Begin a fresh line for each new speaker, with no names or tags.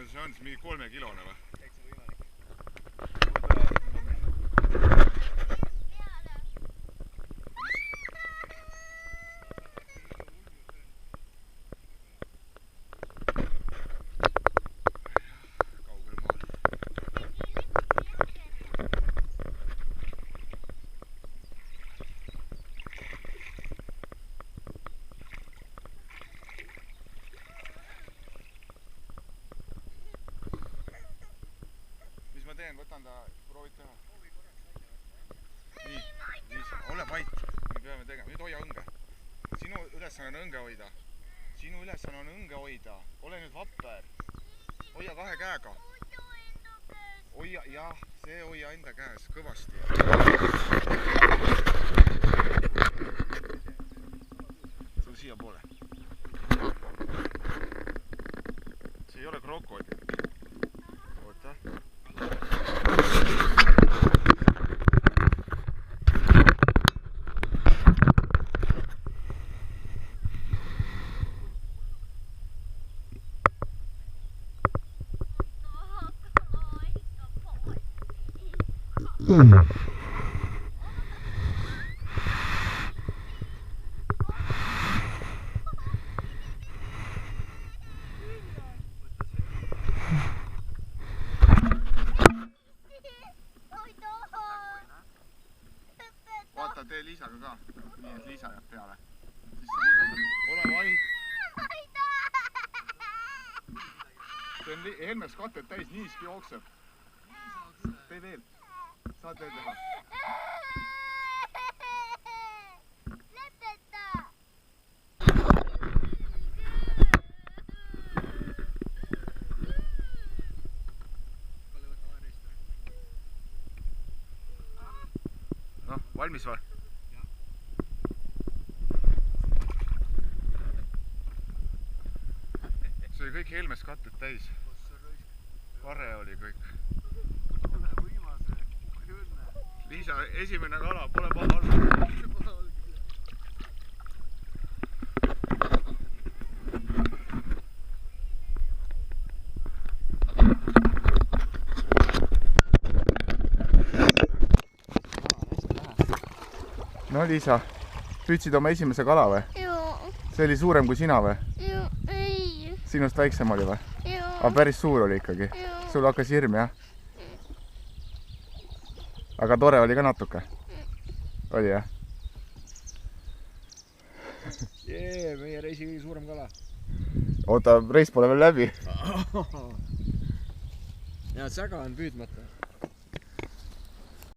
see on siis mingi 3 kilone või?
Täitsa võimalik.
Kaugel maal. Mis ma teen? Võtan ta, proovid teha? Nii, ole vait. Me peame tegema. Nüüd hoia õnge. Sinu ülesanne on õnge hoida. Sinu ülesanne on õnge hoida. Ole nüüd vapper. Hoia 2 käega. Hoia, jah, see hoia enda käes kõvasti. Sul siia poole. See ei ole krokodill. Oota. Vaata, tee Liisaga ka. Nii, et Liisa jääb peale. Ole vait. See on Helmes katet täis, niiski jookseb. Tee veel. Saad veel teha. Noh, valmis või? See oli kõik Helmes katet täis. Vare oli kõik.
Ole võimase.
Liisa, esimene kala, pole paha olnud. No Liisa, püüdsid oma esimese kala või?
Joo.
See oli suurem kui sina või?
Joo, ei.
Sinust väiksem oli või?
Joo.
Aga päris suur oli ikkagi.
Joo.
Sul hakkas hirm, jah? Aga tore oli ka natuke? Oli, jah?
Jee, meie reisi kõige suurem kala.
Oota, reis pole veel läbi.
Ja säga on püüdmata.